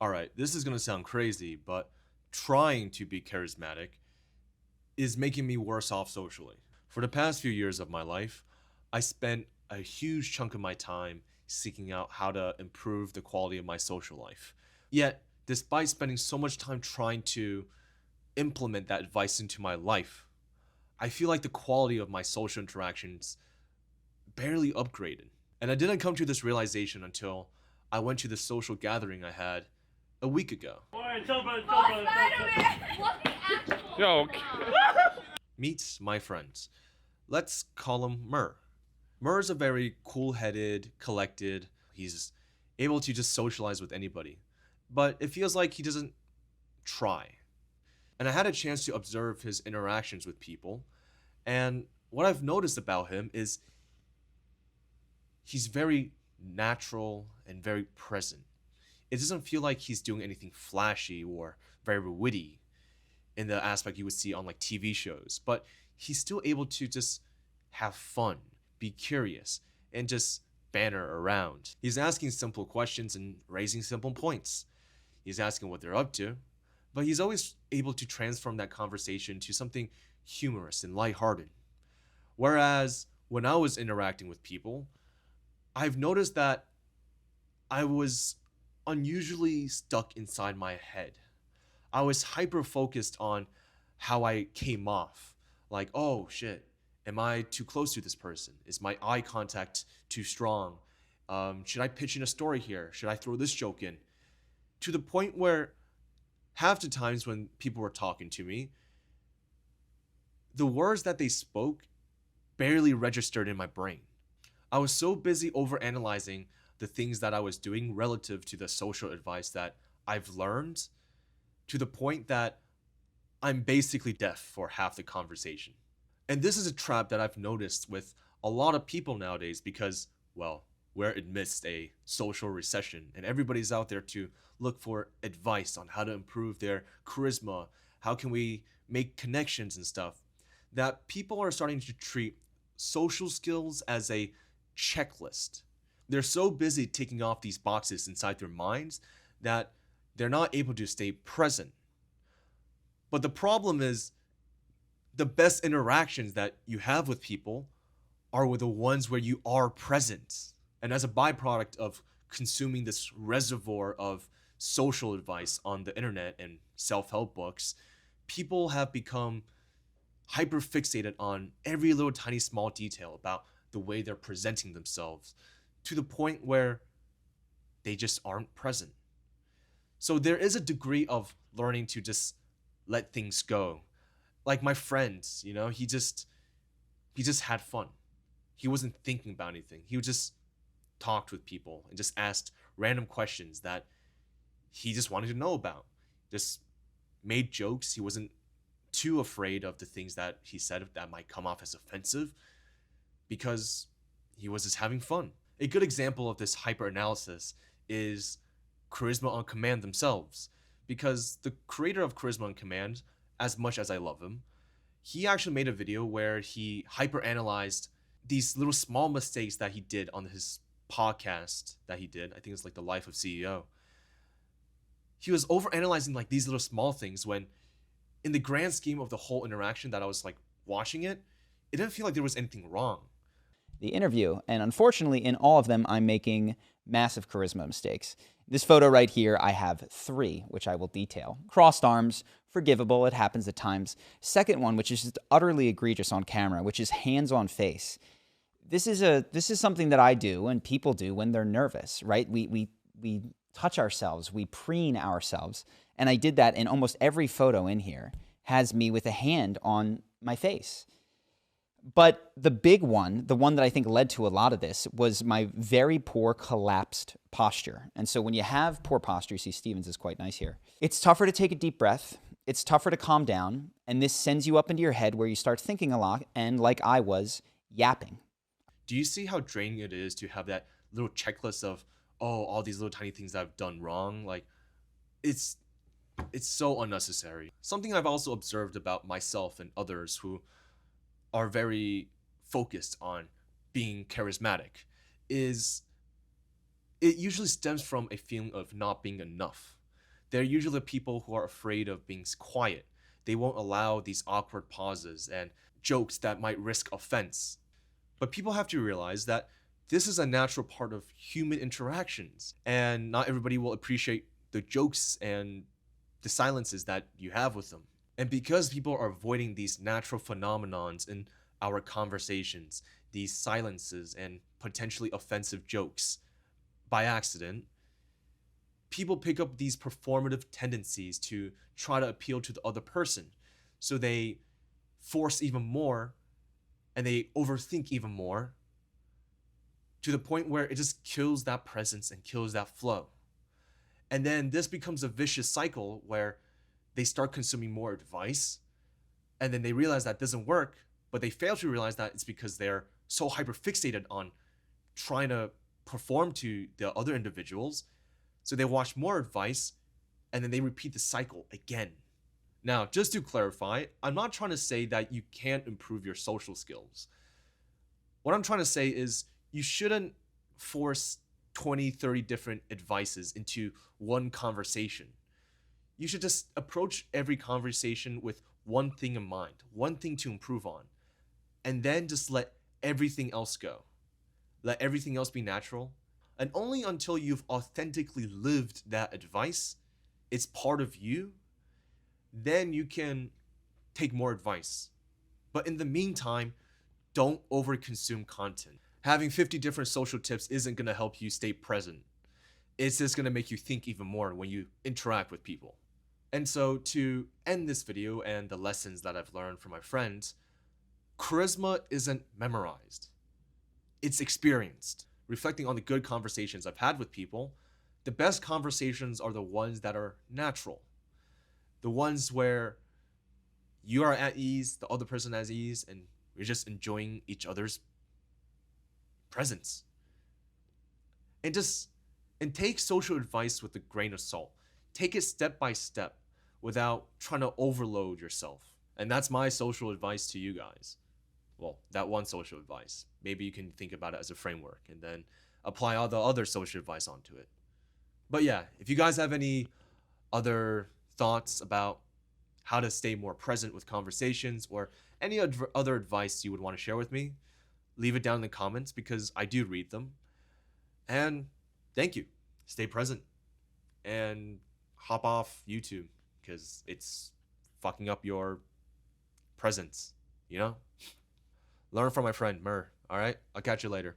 Alright, this is gonna sound crazy, but trying to be charismatic is making me worse off socially. For the past few years of my life, I spent a huge chunk of my time seeking out how to improve the quality of my social life. Yet, despite spending so much time trying to implement that advice into my life, I feel like the quality of my social interactions barely upgraded. And I didn't come to this realization until I went to the social gathering I had a week ago. Yo, Meet my friends. Let's call him Mur. Mur is a very cool-headed, collected. He's able to just socialize with anybody. But it feels like he doesn't try. And I had a chance to observe his interactions with people. And what I've noticed about him is he's very natural and very present. It doesn't feel like he's doing anything flashy or very witty in the aspect you would see on like TV shows, but he's still able to just have fun, be curious, and just banter around. He's asking simple questions and raising simple points. He's asking what they're up to, but he's always able to transform that conversation to something humorous and lighthearted. Whereas when I was interacting with people, I've noticed that I was unusually stuck inside my head. I was hyper focused on how I came off. Like, oh shit, am I too close to this person? Is my eye contact too strong? Should I pitch in a story here? Should I throw this joke in? To the point where half the times when people were talking to me, the words that they spoke barely registered in my brain. I was so busy overanalyzing the things that I was doing relative to the social advice that I've learned, to the point that I'm basically deaf for half the conversation. And this is a trap that I've noticed with a lot of people nowadays because, well, we're amidst a social recession and everybody's out there to look for advice on how to improve their charisma, how can we make connections and stuff, that people are starting to treat social skills as a checklist. They're so busy ticking off these boxes inside their minds that they're not able to stay present. But the problem is the best interactions that you have with people are with the ones where you are present. And as a byproduct of consuming this reservoir of social advice on the internet and self-help books, people have become hyper fixated on every little tiny small detail about the way they're presenting themselves to the point where they just aren't present. So there is a degree of learning to just let things go. Like my friend, he just had fun. He wasn't thinking about anything. He just talked with people and just asked random questions that he just wanted to know about. Just made jokes. He wasn't too afraid of the things that he said that might come off as offensive because he was just having fun. A good example of this hyper analysis is Charisma on Command themselves, because the creator of Charisma on Command, as much as I love him, he actually made a video where he hyper analyzed these little small mistakes that he did on his podcast that he did. I think it's like The Life of CEO. He was over analyzing like these little small things when in the grand scheme of the whole interaction that I was like watching it didn't feel like there was anything wrong. The interview, and unfortunately in all of them I'm making massive charisma mistakes. This photo right here, I have 3, which I will detail. Crossed arms, forgivable, it happens at times. Second one, which is just utterly egregious on camera, which is hands on face. This is something that I do and people do when they're nervous, right? We touch ourselves, we preen ourselves, and I did that in almost every photo in here, has me with a hand on my face. But the big one, the one that I think led to a lot of this, was my very poor collapsed posture. And so when you have poor posture, you see Stevens is quite nice here. It's tougher to take a deep breath. It's tougher to calm down. And this sends you up into your head where you start thinking a lot and, like I was, yapping. Do you see how draining it is to have that little checklist of, oh, all these little tiny things that I've done wrong? Like, it's so unnecessary. Something I've also observed about myself and others who are very focused on being charismatic is it usually stems from a feeling of not being enough. They're usually people who are afraid of being quiet. They won't allow these awkward pauses and jokes that might risk offense. But people have to realize that this is a natural part of human interactions, and not everybody will appreciate the jokes and the silences that you have with them. And because people are avoiding these natural phenomenons in our conversations, these silences and potentially offensive jokes by accident, people pick up these performative tendencies to try to appeal to the other person. So they force even more and they overthink even more to the point where it just kills that presence and kills that flow. And then this becomes a vicious cycle where they start consuming more advice and then they realize that doesn't work, but they fail to realize that it's because they're so hyper fixated on trying to perform to the other individuals. So they watch more advice and then they repeat the cycle again. Now, just to clarify, I'm not trying to say that you can't improve your social skills. What I'm trying to say is you shouldn't force 20, 30 different advices into one conversation. You should just approach every conversation with one thing in mind, one thing to improve on, and then just let everything else go. Let everything else be natural. And only until you've authentically lived that advice, it's part of you, then you can take more advice. But in the meantime, don't overconsume content. Having 50 different social tips isn't going to help you stay present. It's just going to make you think even more when you interact with people. And so to end this video and the lessons that I've learned from my friends, charisma isn't memorized. It's experienced. Reflecting on the good conversations I've had with people, the best conversations are the ones that are natural. The ones where you are at ease, the other person is at ease, and we're just enjoying each other's presence. And take social advice with a grain of salt. Take it step by step without trying to overload yourself. And that's my social advice to you guys. Well, that one social advice. Maybe you can think about it as a framework and then apply all the other social advice onto it. But yeah, if you guys have any other thoughts about how to stay more present with conversations or any other advice you would want to share with me, leave it down in the comments because I do read them. And thank you. Stay present and hop off YouTube because it's fucking up your presence, you know? Learn from my friend Mur. All right, I'll catch you later.